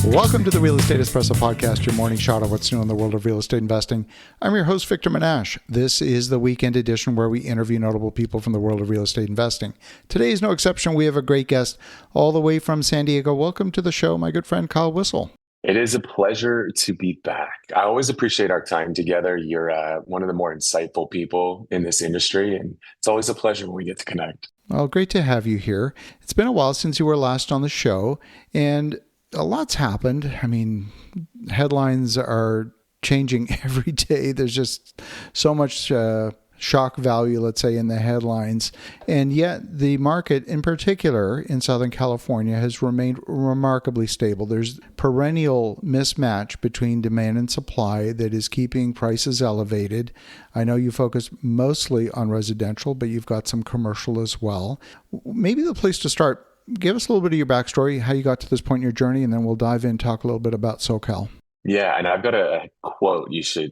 Welcome to the Real Estate Espresso Podcast, your morning shot of what's new in the world of real estate investing. I'm your host, Victor Menasce. This is the weekend edition where we interview notable people from the world of real estate investing. Today is no exception. We have a great guest all the way from San Diego. Welcome to the show, my good friend, Kyle Whissel. It is a pleasure to be back. I always appreciate our time together. You're one of the more insightful people in this industry, and it's always a pleasure when we get to connect. Well, great to have you here. It's been a while since you were last on the show, and a lot's happened. I mean, headlines are changing every day. There's just so much shock value, let's say, in the headlines. And yet the market in particular in Southern California has remained remarkably stable. There's perennial mismatch between demand and supply that is keeping prices elevated. I know you focus mostly on residential, but you've got some commercial as well. Maybe the place to start, give us a little bit of your backstory, how you got to this point in your journey, and then we'll dive in, talk a little bit about SoCal. Yeah, and I've got a quote you should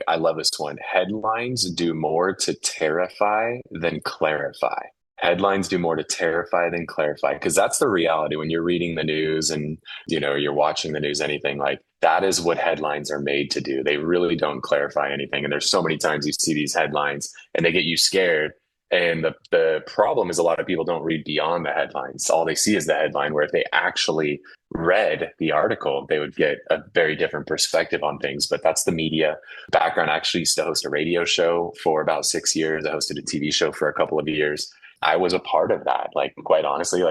I love this one. Headlines do more to terrify than clarify. Headlines do more to terrify than clarify, because that's the reality when you're reading the news and, you're watching the news, anything like that is what headlines are made to do. They really don't clarify anything. And there's so many times you see these headlines and they get you scared. And the problem is a lot of people don't read beyond the headlines. All they see is the headline, where if they actually read the article, they would get a very different perspective on things. But that's the media background. I actually used to host a radio show for about 6 years. I hosted a TV show for a couple of years. I was a part of that. Quite honestly,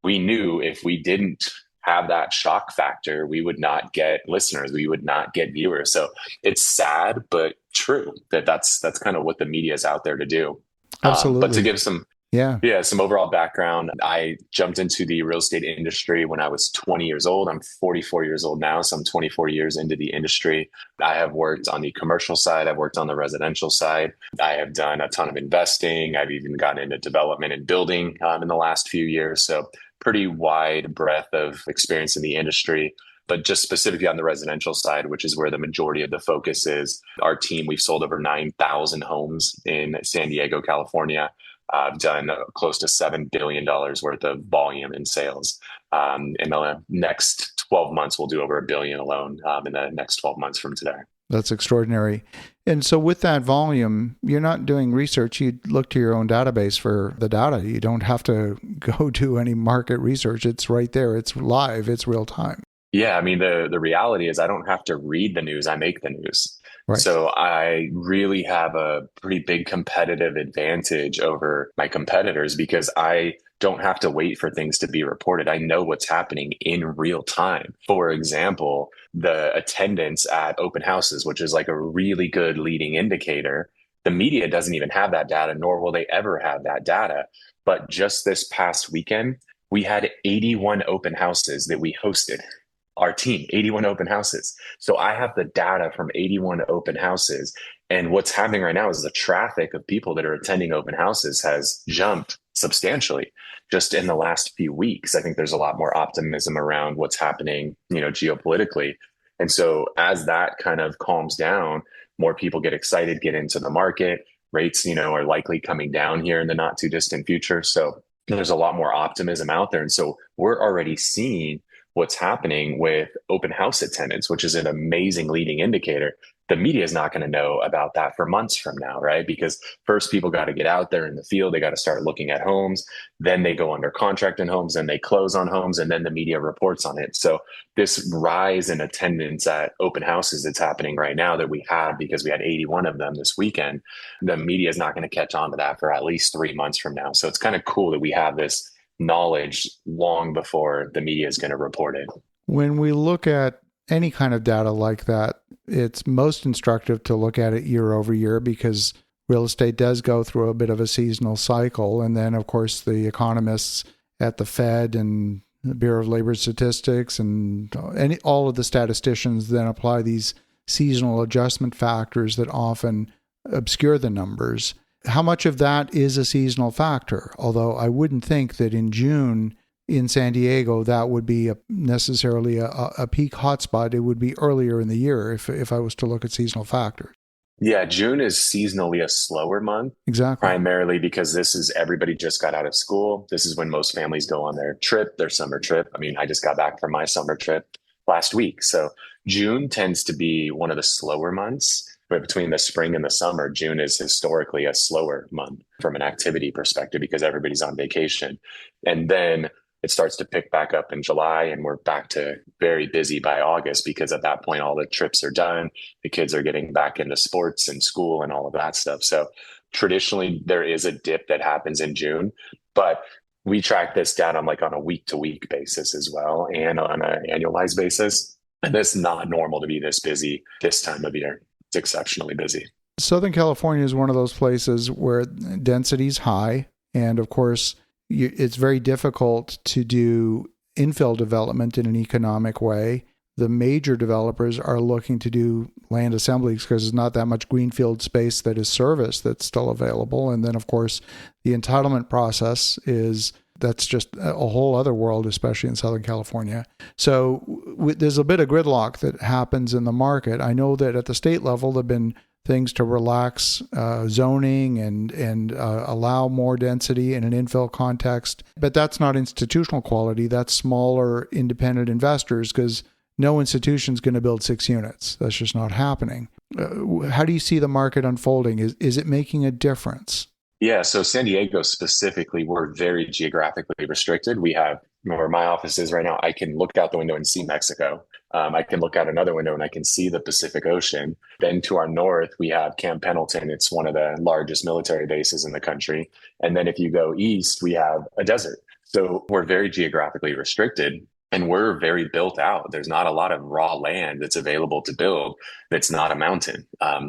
we knew if we didn't have that shock factor, we would not get listeners, we would not get viewers. So it's sad, but true that's kind of what the media is out there to do. Absolutely. But to give some overall background, I jumped into the real estate industry when I was 20 years old. I'm 44 years old now, so I'm 24 years into the industry. I have worked on the commercial side. I've worked on the residential side. I have done a ton of investing. I've even gotten into development and building in the last few years. So pretty wide breadth of experience in the industry. But just specifically on the residential side, which is where the majority of the focus is, our team, we've sold over 9,000 homes in San Diego, California. I've done close to $7 billion worth of volume in sales. In the next 12 months, we'll do over $1 billion alone in the next 12 months from today. That's extraordinary. And so with that volume, you're not doing research. You look to your own database for the data. You don't have to go do any market research. It's right there. It's live. It's real time. Yeah, I mean, the reality is I don't have to read the news. I make the news. Right. So I really have a pretty big competitive advantage over my competitors because I don't have to wait for things to be reported. I know what's happening in real time. For example, the attendance at open houses, which is like a really good leading indicator. The media doesn't even have that data, nor will they ever have that data. But just this past weekend, we had 81 open houses that we hosted. Our team, 81 open houses. So I have the data from 81 open houses. And what's happening right now is the traffic of people that are attending open houses has jumped substantially just in the last few weeks. I think there's a lot more optimism around what's happening, geopolitically. And so as that kind of calms down, more people get excited, get into the market. Rates, are likely coming down here in the not too distant future. So there's a lot more optimism out there. And so we're already seeing what's happening with open house attendance, which is an amazing leading indicator. The media is not going to know about that for months from now, right? Because first people got to get out there in the field. They got to start looking at homes. Then they go under contract in homes and they close on homes and then the media reports on it. So this rise in attendance at open houses that's happening right now that we have because we had 81 of them this weekend, the media is not going to catch on to that for at least 3 months from now. So it's kind of cool that we have this knowledge long before the media is going to report it. When we look at any kind of data like that, it's most instructive to look at it year over year because real estate does go through a bit of a seasonal cycle. And then, of course, the economists at the Fed and the Bureau of Labor Statistics and all of the statisticians then apply these seasonal adjustment factors that often obscure the numbers. How much of that is a seasonal factor? Although I wouldn't think that in June in San Diego, that would be necessarily a peak hotspot. It would be earlier in the year if I was to look at seasonal factors. Yeah, June is seasonally a slower month. Exactly. Primarily because this is everybody just got out of school. This is when most families go on their trip, their summer trip. I mean, I just got back from my summer trip. last week. So June tends to be one of the slower months. But between the spring and the summer, June is historically a slower month from an activity perspective because everybody's on vacation. And then it starts to pick back up in July, and we're back to very busy by August because at that point, all the trips are done. The kids are getting back into sports and school and all of that stuff. So traditionally, there is a dip that happens in June, but we track this data on a week to week basis as well and on an annualized basis. And it's not normal to be this busy this time of year. It's exceptionally busy. Southern California is one of those places where density is high. And of course, it's very difficult to do infill development in an economic way. The major developers are looking to do land assemblies because there's not that much greenfield space that is serviced that's still available. And then, of course, the entitlement process that's just a whole other world, especially in Southern California. So there's a bit of gridlock that happens in the market. I know that at the state level, there have been things to relax zoning and allow more density in an infill context. But that's not institutional quality. That's smaller independent investors because no institution's going to build 6 units. That's just not happening. How do you see the market unfolding? Is it making a difference? Yeah, so San Diego specifically, we're very geographically restricted. We have where my office is right now, I can look out the window and see Mexico. I can look out another window and I can see the Pacific Ocean. Then to our north, we have Camp Pendleton. It's one of the largest military bases in the country. And then if you go east, we have a desert. So we're very geographically restricted. And we're very built out. There's not a lot of raw land that's available to build that's not a mountain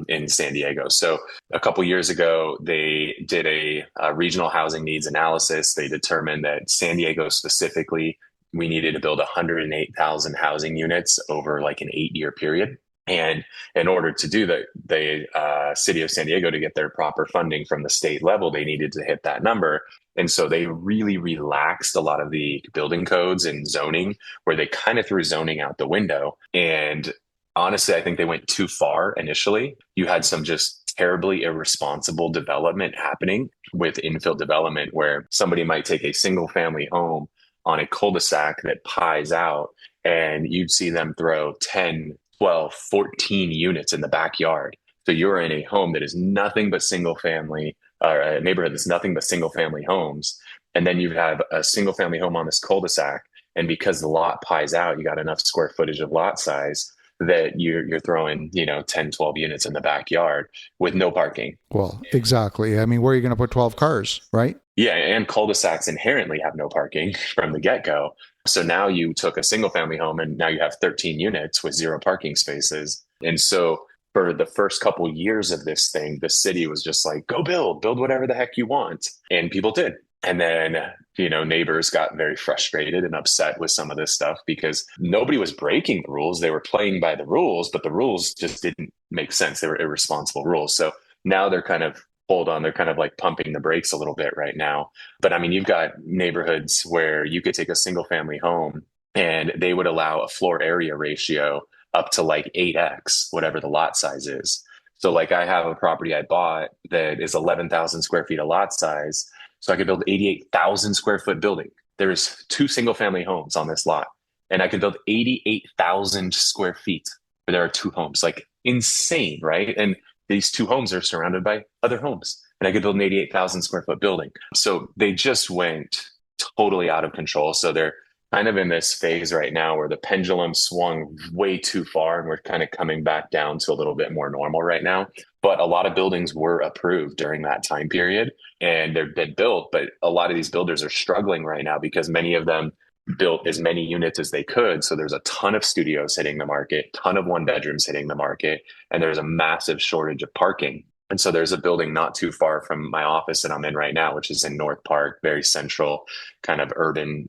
in San Diego. So a couple years ago, they did a regional housing needs analysis. They determined that San Diego specifically, we needed to build 108,000 housing units over like an 8-year period. And in order to do that, the city of San Diego, to get their proper funding from the state level, they needed to hit that number. And so they really relaxed a lot of the building codes and zoning, where they kind of threw zoning out the window. And honestly, I think they went too far initially. You had some just terribly irresponsible development happening with infill development, where somebody might take a single family home on a cul-de-sac that pies out, and you'd see them throw 10, 12, 14 units in the backyard. So you're in a home that is nothing but single family, or a neighborhood that's nothing but single family homes. And then you have a single family home on this cul-de-sac. And because the lot pies out, you got enough square footage of lot size that you're throwing, 10, 12 units in the backyard with no parking. Well, exactly. I mean, where are you going to put 12 cars, right? Yeah. And cul-de-sacs inherently have no parking from the get-go. So now you took a single family home and now you have 13 units with 0 parking spaces. And so for the first couple years of this thing, the city was just like, go build whatever the heck you want. And people did. And then, neighbors got very frustrated and upset with some of this stuff because nobody was breaking the rules. They were playing by the rules, but the rules just didn't make sense. They were irresponsible rules. So now they're kind of they're kind of like pumping the brakes a little bit right now. But I mean, you've got neighborhoods where you could take a single family home and they would allow a floor area ratio up to like 8x, whatever the lot size is. So like I have a property I bought that is 11,000 square feet of lot size. So I could build 88,000 square foot building. There's 2 single family homes on this lot and I could build 88,000 square feet where there are 2 homes. Like insane, right? And these 2 homes are surrounded by other homes and I could build an 88,000 square foot building. So they just went totally out of control. So they're kind of in this phase right now where the pendulum swung way too far and we're kind of coming back down to a little bit more normal right now. But a lot of buildings were approved during that time period and they've been built. But a lot of these builders are struggling right now because many of them built as many units as they could. So there's a ton of studios hitting the market, ton of 1-bedrooms hitting the market, and there's a massive shortage of parking. And so there's a building not too far from my office that I'm in right now, which is in North Park, very central kind of urban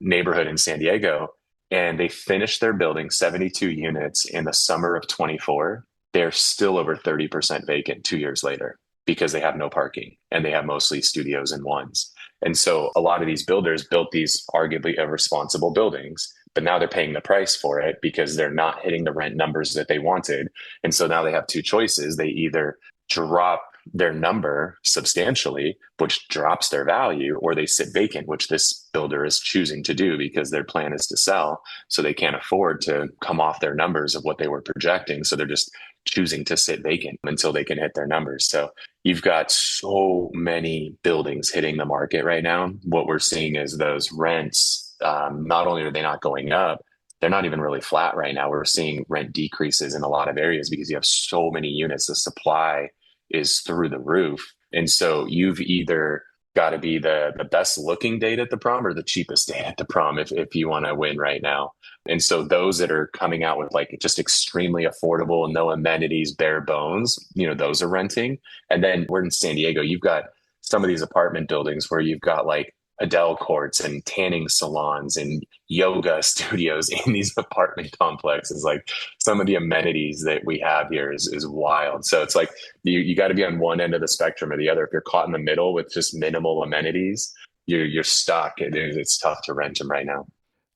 neighborhood in San Diego. And they finished their building 72 units in the summer of 24. They're still over 30% vacant 2 years later because they have no parking and they have mostly studios and ones. And so a lot of these builders built these arguably irresponsible buildings, but now they're paying the price for it because they're not hitting the rent numbers that they wanted. And so now they have 2 choices. They either drop their number substantially, which drops their value, or they sit vacant, which this builder is choosing to do because their plan is to sell. So they can't afford to come off their numbers of what they were projecting. So they're just choosing to sit vacant until they can hit their numbers. So you've got so many buildings hitting the market right now. What we're seeing is those rents, not only are they not going up, they're not even really flat right now. We're seeing rent decreases in a lot of areas because you have so many units. The supply is through the roof. And so you've either got to be the best looking date at the prom or the cheapest date at the prom if you want to win right now. And so those that are coming out with like just extremely affordable, no amenities, bare bones, those are renting. And then we're in San Diego, you've got some of these apartment buildings where you've got like Adele courts and tanning salons and yoga studios in these apartment complexes. Like some of the amenities that we have here is wild. So it's like you got to be on one end of the spectrum or the other. If you're caught in the middle with just minimal amenities, you're stuck. It's tough to rent them right now.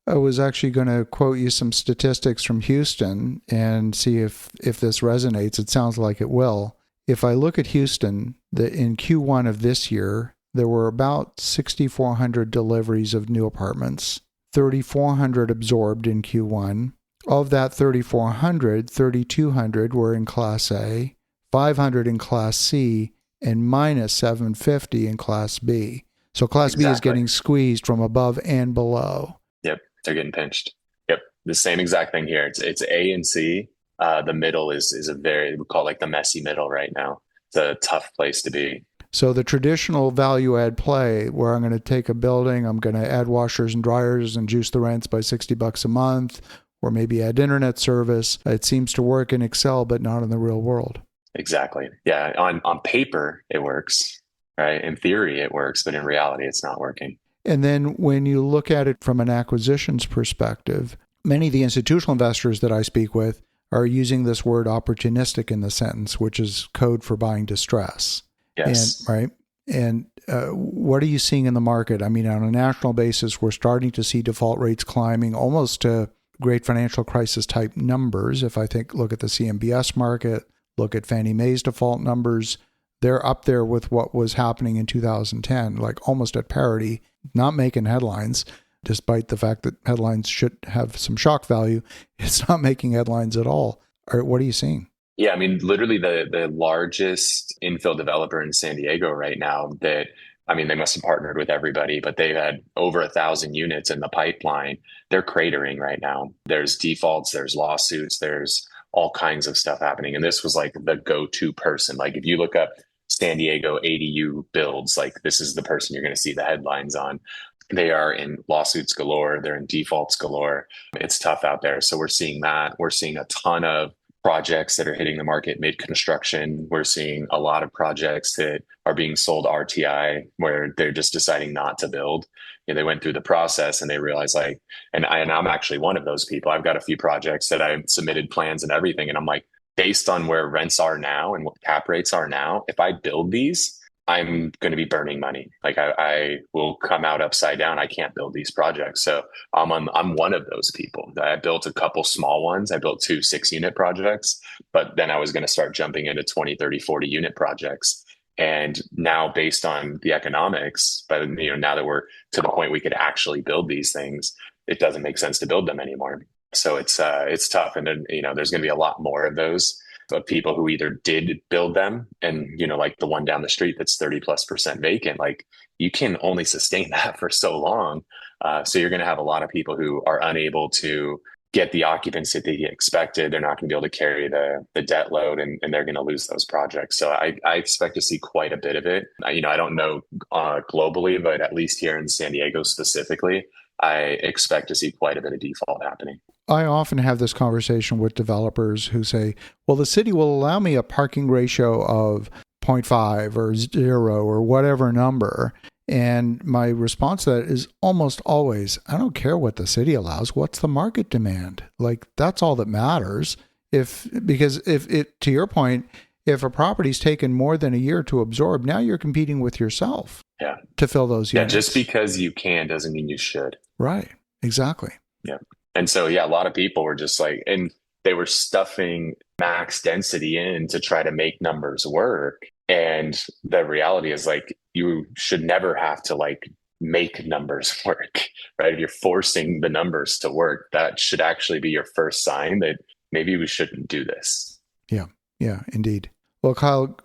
I was actually going to quote you some statistics from Houston and see if this resonates. It sounds like it will. If I look at Houston, in Q1 of this year, there were about 6,400 deliveries of new apartments, 3,400 absorbed in Q1. Of that 3,400, 3,200 were in Class A, 500 in Class C, and minus 750 in Class B. So Class B is getting squeezed from above and below. Yep, they're getting pinched. Yep, the same exact thing here. It's A and C. The middle is we call it like the messy middle right now. It's a tough place to be. So the traditional value add play where I'm going to take a building, I'm going to add washers and dryers and juice the rents by $60 a month, or maybe add internet service. It seems to work in Excel, but not in the real world. Exactly. Yeah. On paper, it works, right? In theory, it works, but in reality, it's not working. And then when you look at it from an acquisitions perspective, many of the institutional investors that I speak with are using this word opportunistic in the sentence, which is code for buying distress. Yes. And what are you seeing in the market? I mean, on a national basis, we're starting to see default rates climbing almost to great financial crisis type numbers. If I look at the CMBS market, look at Fannie Mae's default numbers, they're up there with what was happening in 2010, like almost at parity, not making headlines, despite the fact that headlines should have some shock value. It's not making headlines at all. What are you seeing? Yeah, I mean, literally the largest infill developer in San Diego right now they must have partnered with everybody, but they've had over 1,000 units in the pipeline. They're cratering right now. There's defaults, there's lawsuits, there's all kinds of stuff happening. And this was like the go-to person. Like if you look up San Diego ADU builds, like this is the person you're going to see the headlines on. They are in lawsuits galore. They're in defaults galore. It's tough out there. So we're seeing that. We're seeing a ton of projects that are hitting the market mid-construction. We're seeing a lot of projects that are being sold RTI where they're just deciding not to build. They went through the process and they realized and I'm actually one of those people. I've got a few projects that I submitted plans and everything. And I'm like, based on where rents are now and what cap rates are now, if I build these, I'm going to be burning money. Like I will come out upside down. I can't build these projects. So I'm one of those people. I built a couple small ones. I built 2 6-unit projects, but then I was going to start jumping into 20, 30, 40 unit projects. And now based on the economics, but now that we're to the point we could actually build these things, it doesn't make sense to build them anymore. So it's tough. And then, there's going to be a lot more of those. Of people who either did build them and, like the one down the street that's 30+% vacant, like you can only sustain that for so long. So you're going to have a lot of people who are unable to get the occupancy that they expected. They're not going to be able to carry the debt load and they're going to lose those projects. So I expect to see quite a bit of it. I don't know globally, but at least here in San Diego specifically, I expect to see quite a bit of default happening. I often have this conversation with developers who say, well, the city will allow me a parking ratio of 0.5 or 0 or whatever number. And my response to that is almost always, I don't care what the city allows. What's the market demand? Like, that's all that matters. Because to your point, if a property's taken more than a year to absorb, now you're competing with yourself to fill those units. Yeah, just because you can doesn't mean you should. Right. Exactly. Yeah. And so, a lot of people were just like, and they were stuffing max density in to try to make numbers work. And the reality is like, you should never have to like make numbers work, right? If you're forcing the numbers to work, that should actually be your first sign that maybe we shouldn't do this. Yeah. Yeah, indeed. Well, Kyle,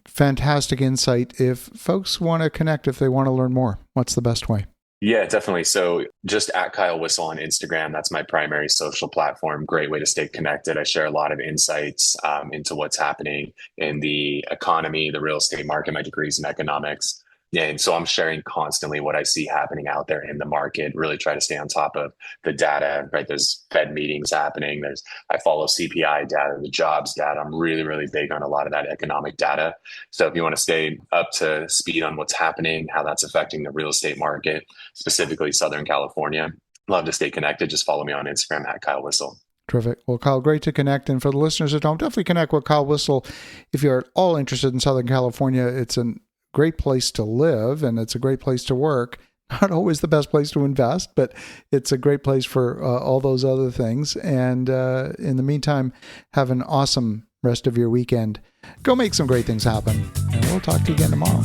fantastic insight. If folks want to connect, if they want to learn more, what's the best way? Yeah, definitely. So just at Kyle Whissel on Instagram, that's my primary social platform. Great way to stay connected. I share a lot of insights into what's happening in the economy, the real estate market. My degree's in economics. And so I'm sharing constantly what I see happening out there in the market, really try to stay on top of the data, right? There's Fed meetings happening. I follow CPI data, the jobs data. I'm really, really big on a lot of that economic data. So if you want to stay up to speed on what's happening, how that's affecting the real estate market, specifically Southern California, love to stay connected. Just follow me on Instagram at Kyle Whissel. Terrific. Well, Kyle, great to connect. And for the listeners at home, definitely connect with Kyle Whissel. If you're at all interested in Southern California, it's a great place to live and it's a great place to work. Not always the best place to invest, but it's a great place for all those other things. And in the meantime, have an awesome rest of your weekend. Go make some great things happen. And we'll talk to you again tomorrow.